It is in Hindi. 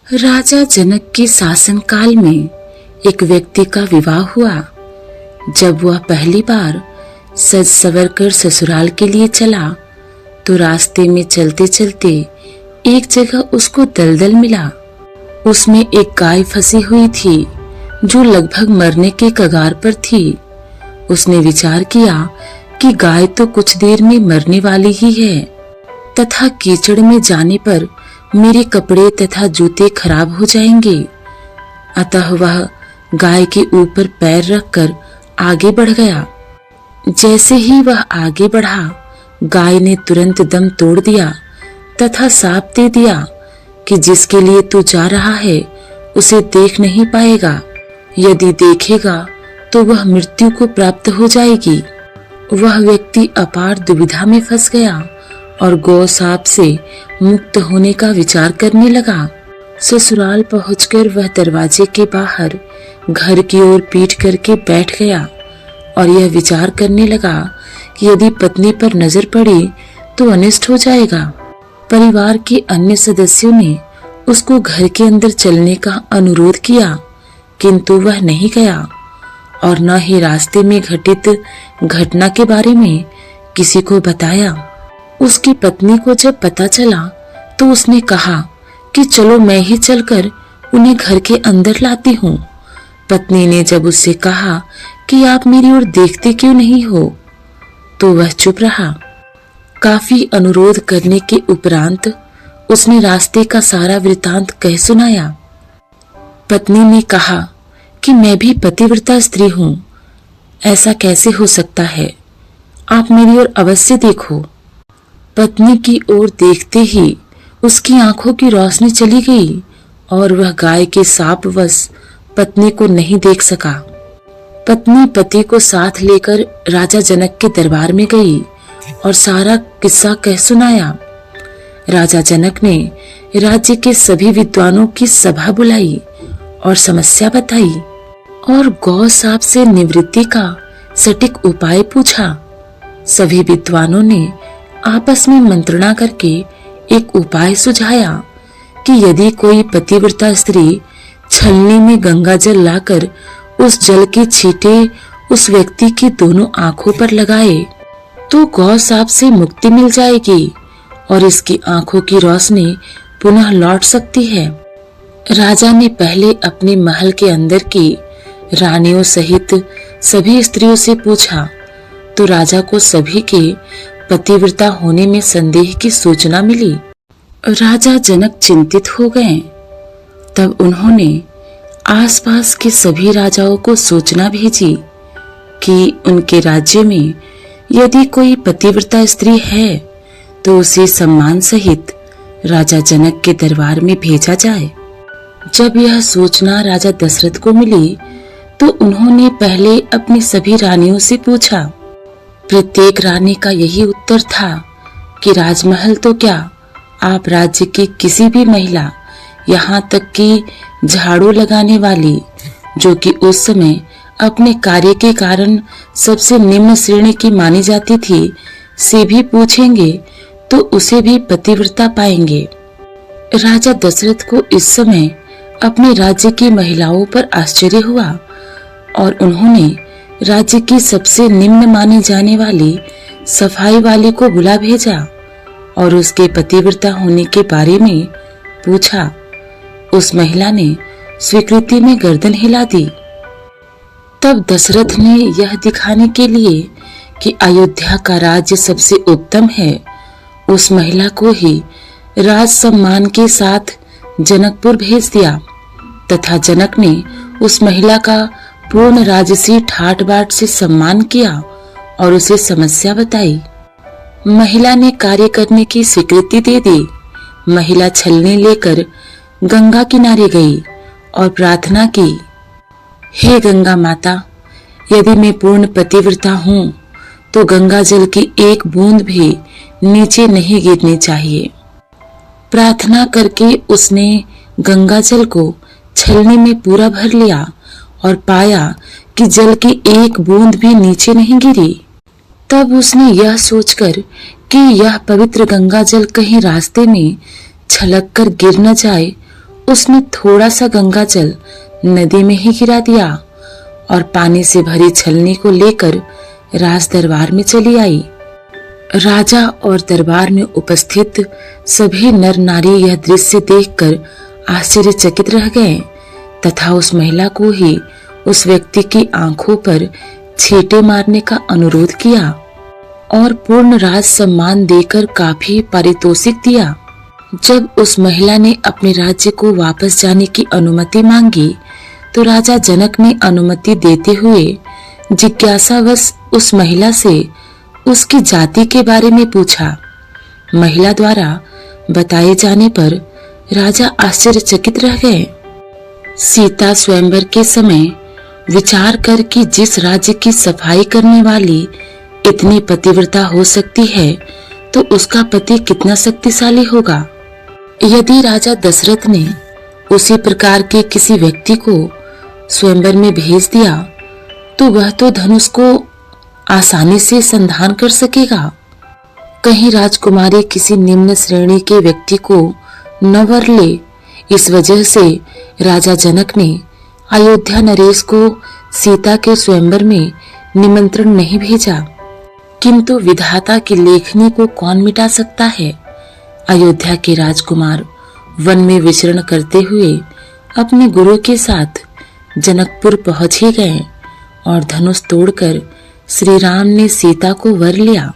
राजा जनक के शासनकाल में एक व्यक्ति का विवाह हुआ। जब वह पहली बार सज सवर कर ससुराल के लिए चला तो रास्ते में चलते चलते एक जगह उसको दलदल मिला। उसमें एक गाय फंसी हुई थी जो लगभग मरने के कगार पर थी। उसने विचार किया कि गाय तो कुछ देर में मरने वाली ही है तथा कीचड़ में जाने पर मेरे कपड़े तथा जूते खराब हो जाएंगे। अतः वह गाय के ऊपर पैर रखकर आगे बढ़ गया। जैसे ही वह आगे बढ़ा, गाय ने तुरंत दम तोड़ दिया तथा साप दे दिया कि जिसके लिए तू जा रहा है उसे देख नहीं पाएगा। यदि देखेगा तो वह मृत्यु को प्राप्त हो जाएगी। वह व्यक्ति अपार दुविधा में फंस गया और गौ साप से मुक्त होने का विचार करने लगा। ससुराल पहुंचकर वह दरवाजे के बाहर घर की ओर पीठ करके बैठ गया और यह विचार करने लगा कि यदि पत्नी पर नजर पड़ी तो अनिष्ट हो जाएगा। परिवार के अन्य सदस्यों ने उसको घर के अंदर चलने का अनुरोध किया, किंतु वह नहीं गया और न ही रास्ते में घटित घटना के बारे में किसी को बताया। उसकी पत्नी को जब पता चला तो उसने कहा कि चलो मैं ही चलकर उन्हें घर के अंदर लाती हूँ। पत्नी ने जब उससे कहा कि आप मेरी ओर देखते क्यों नहीं हो, तो वह चुप रहा। काफी अनुरोध करने के उपरांत उसने रास्ते का सारा वृतांत कह सुनाया। पत्नी ने कहा कि मैं भी पतिव्रता स्त्री हूँ, ऐसा कैसे हो सकता है, आप मेरी ओर अवश्य देखो। पत्नी की ओर देखते ही उसकी आंखों की रोशनी चली गई और वह गाय के शापवश पत्नी को नहीं देख सका। पत्नी पति को साथ लेकर राजा जनक के दरबार में गई और सारा किस्सा कह सुनाया। राजा जनक ने राज्य के सभी विद्वानों की सभा बुलाई और समस्या बताई और गौ साप से निवृत्ति का सटीक उपाय पूछा। सभी विद्वानों ने आपस में मंत्रणा करके एक उपाय सुझाया कि यदि कोई पतिव्रता स्त्री छलनी में गंगा जल लाकर उस जल के छींटे उस व्यक्ति की दोनों आंखों पर लगाए तो गौ साप से मुक्ति मिल जाएगी और इसकी आंखों की रोशनी पुनः लौट सकती है। राजा ने पहले अपने महल के अंदर की रानियों सहित सभी स्त्रियों से पूछा तो राजा को सभी के पतिव्रता होने में संदेह की सूचना मिली। राजा जनक चिंतित हो गए। तब उन्होंने आसपास के सभी राजाओं को सूचना भेजी कि उनके राज्य में यदि कोई पतिव्रता स्त्री है तो उसे सम्मान सहित राजा जनक के दरबार में भेजा जाए। जब यह सूचना राजा दशरथ को मिली तो उन्होंने पहले अपनी सभी रानियों से पूछा। प्रत्येक रानी का यही उत्तर था कि राजमहल तो क्या, आप राज्य की किसी भी महिला, यहाँ तक कि झाड़ू लगाने वाली, जो कि उस समय अपने कार्य के कारण सबसे निम्न श्रेणी की मानी जाती थी, से भी पूछेंगे तो उसे भी पतिव्रता पाएंगे। राजा दशरथ को इस समय अपने राज्य की महिलाओं पर आश्चर्य हुआ और उन्होंने राज्य की सबसे निम्न मानी जाने वाली सफाई वाली को बुला भेजा और उसके पतिव्रता होने के बारे में पूछा। उस महिला ने स्वीकृति में गर्दन हिला दी। तब दशरथ ने यह दिखाने के लिए कि अयोध्या का राज्य सबसे उत्तम है, उस महिला को ही राज सम्मान के साथ जनकपुर भेज दिया तथा जनक ने उस महिला का पूर्ण राजसी ठाट बाट से सम्मान किया और उसे समस्या बताई। महिला ने कार्य करने की स्वीकृति दे दी। महिला छलनी लेकर गंगा किनारे गई और प्रार्थना की, हे गंगा माता, यदि मैं पूर्ण पतिव्रता हूँ तो गंगा जल की एक बूंद भी नीचे नहीं गिरनी चाहिए। प्रार्थना करके उसने गंगा जल को छलनी में पूरा भर लिया और पाया कि जल की एक बूंद भी नीचे नहीं गिरी। तब उसने यह सोचकर कि यह पवित्र गंगा जल कहीं रास्ते में छलक कर गिर न जाए, उसने थोड़ा सा गंगा जल नदी में ही गिरा दिया और पानी से भरी छलनी को लेकर राज दरबार में चली आई। राजा और दरबार में उपस्थित सभी नर नारी यह दृश्य देखकर आश्चर्यचकित रह गए तथा उस महिला को ही उस व्यक्ति की आंखों पर छींटे मारने का अनुरोध किया और पूर्ण राज सम्मान देकर काफी पारितोषिक दिया। जब उस महिला ने अपने राज्य को वापस जाने की अनुमति मांगी तो राजा जनक ने अनुमति देते हुए जिज्ञासावश उस महिला से उसकी जाति के बारे में पूछा। महिला द्वारा बताए जाने पर राजा आश्चर्यचकित रह गए। सीता स्वयंवर के समय विचार कर कि जिस राज्य की सफाई करने वाली इतनी पतिव्रता हो सकती है तो उसका पति कितना शक्तिशाली होगा। यदि राजा दशरथ ने उसी प्रकार के किसी व्यक्ति को स्वयंवर में भेज दिया तो वह तो धनुष को आसानी से संधान कर सकेगा। कहीं राजकुमारी किसी निम्न श्रेणी के व्यक्ति को न वर ले, इस वजह से राजा जनक ने अयोध्या नरेश को सीता के स्वयंवर में निमंत्रण नहीं भेजा। किंतु विधाता की लेखनी को कौन मिटा सकता है। अयोध्या के राजकुमार वन में विचरण करते हुए अपने गुरु के साथ जनकपुर पहुंच ही गए और धनुष तोड़कर श्री राम ने सीता को वर लिया।